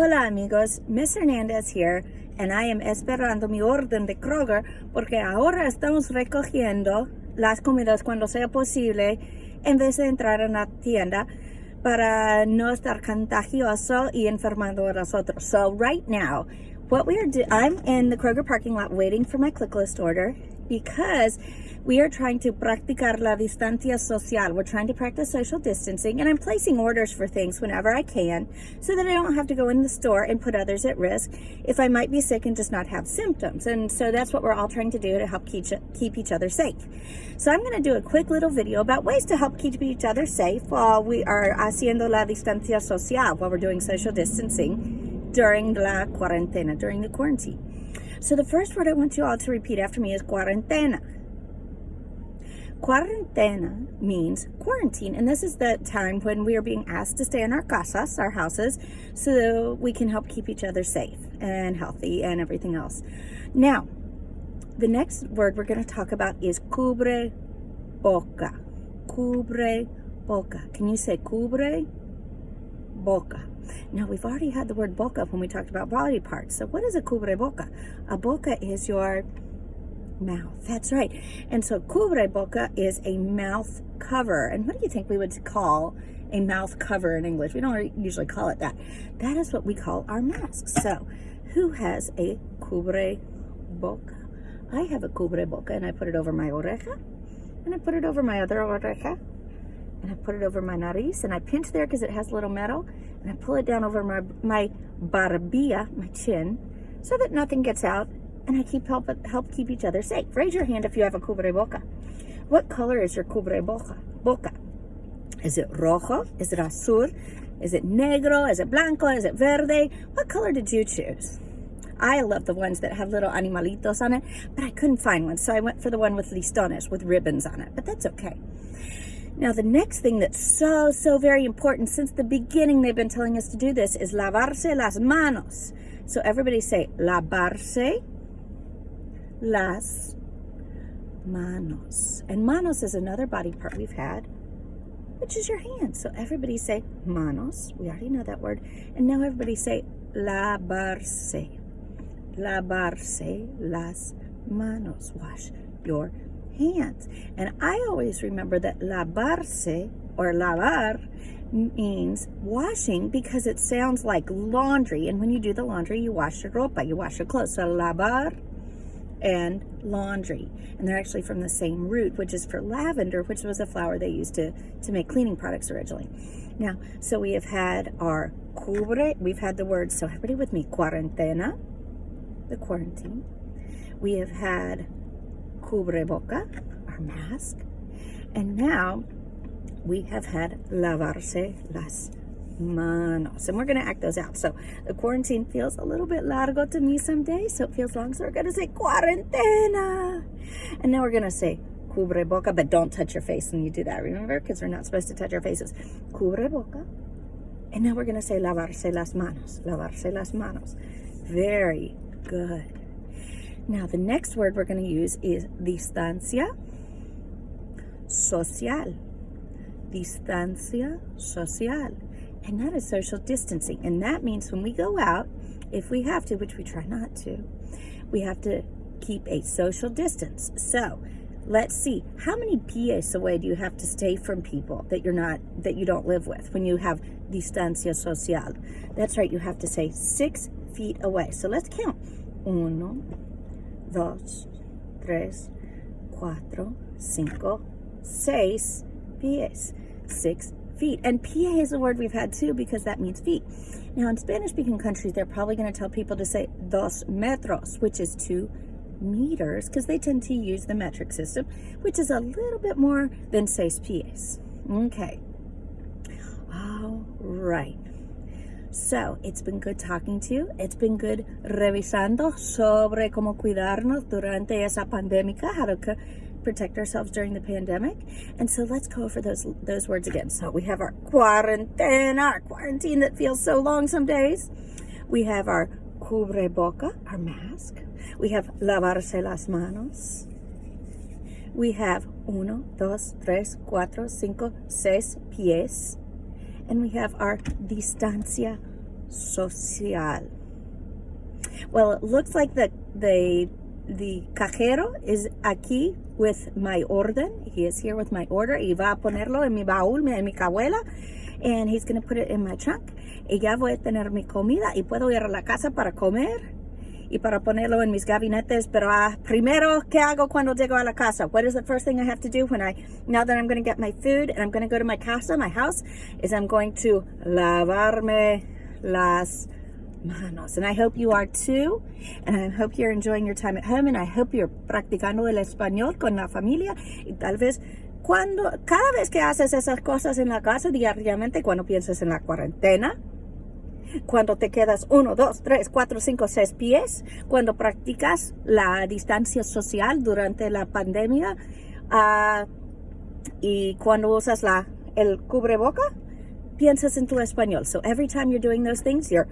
Hola amigos, Miss Hernandez here, and I am esperando mi orden de Kroger porque ahora estamos recogiendo las comidas cuando sea posible en vez de entrar en la tienda para no estar contagioso y enfermando a los otros. So right now, I'm in the Kroger parking lot waiting for my click list order because we are trying to practicar la distancia social. We're trying to practice social distancing, and I'm placing orders for things whenever I can so that I don't have to go in the store and put others at risk if I might be sick and just not have symptoms. And so that's what we're all trying to do to help keep each other safe. So I'm going to do a quick little video about ways to help keep each other safe while we are haciendo la distancia social, while we're doing social distancing during la cuarentena, during the quarantine. So the first word I want you all to repeat after me is cuarentena. Cuarentena means quarantine, and this is the time when we are being asked to stay in our casas, our houses, so we can help keep each other safe and healthy and everything else. Now, the next word we're going to talk about is cubre boca. Cubre boca. Can you say cubre boca? Now, we've already had the word boca when we talked about body parts. So what is a cubre boca? A boca is your mouth. That's right. And so cubre boca is a mouth cover. And what do you think we would call a mouth cover in English? We don't usually call it that. That is what we call our masks. So who has a cubre boca? I have a cubre boca, and I put it over my oreja, and I put it over my other oreja, and I put it over my nariz, and I pinch there because it has a little metal, and I pull it down over my barbilla, my chin, so that nothing gets out, and I help keep each other safe. Raise your hand if you have a cubre boca. What color is your cubre boca? Is it rojo? Is it azul? Is it negro? Is it blanco? Is it verde? What color did you choose? I love the ones that have little animalitos on it, but I couldn't find one, so I went for the one with listones, with ribbons on it, but that's okay. Now, the next thing that's so very important, since the beginning they've been telling us to do this, is lavarse las manos. So everybody say, lavarse las manos. And manos is another body part we've had, which is your hands. So everybody say manos. We already know that word. And now everybody say lavarse. Lavarse las manos. Wash your hands. And I always remember that lavarse or lavar means washing because it sounds like laundry. And when you do the laundry, you wash your ropa, you wash your clothes. So lavar and laundry. And they're actually from the same root, which is for lavender, which was a flower they used to make cleaning products originally. Now, so we have had our cubre, we've had the words, so everybody with me, cuarentena, the quarantine. We have had cubre boca, our mask. And now we have had lavarse las manos. And we're going to act those out. So the quarantine feels a little bit largo to me some days, so it feels long. So we're going to say cuarentena. And now we're going to say cubre boca, but don't touch your face when you do that, remember? Because we're not supposed to touch our faces. Cubre boca. And now we're going to say lavarse las manos. Lavarse las manos. Very good. Now the next word we're going to use is distancia social. Distancia social. And that is social distancing. And that means when we go out, if we have to, which we try not to, we have to keep a social distance. So let's see, how many pies away do you have to stay from people that you don't live with when you have distancia social? That's right, you have to say 6 feet away. So let's count. 1, 2, 3, 4, 5, 6 pies. 6 feet. And pie is a word we've had too because that means feet. Now in Spanish-speaking countries, they're probably going to tell people to say 2 metros, which is 2 meters, because they tend to use the metric system, which is a little bit more than 6 pies. Okay. All right. So it's been good talking to you. It's been good revisando sobre cómo cuidarnos durante esa pandemia, how to protect ourselves during the pandemic. And so let's go over those words again. So we have our cuarentena, our quarantine that feels so long some days. We have our cubre boca, our mask. We have lavarse las manos. We have 1, 2, 3, 4, 5, 6 pies. And we have our distancia social. Well, it looks like the cajero is aquí with my orden. He is here with my order. Y va a ponerlo en mi baúl, en mi cajuela. And he's going to put it in my trunk. Y ya voy a tener mi comida. Y puedo ir a la casa para comer. Y para ponerlo en mis gabinetes. Pero primero, ¿qué hago cuando llego a la casa? What is the first thing I have to do now that I'm going to get my food and I'm going to go to my casa, my house, is I'm going to lavarme las manos. And I hope you are too. And I hope you're enjoying your time at home. And I hope you're practicando el español con la familia. Y tal vez cada vez que haces esas cosas en la casa diariamente, cuando piensas en la cuarentena, cuando te quedas 1, 2, 3, 4, 5, 6 pies, cuando practicas la distancia social durante la pandemia, y cuando usas el cubreboca, piensas en tu español. So every time you're doing those things, you're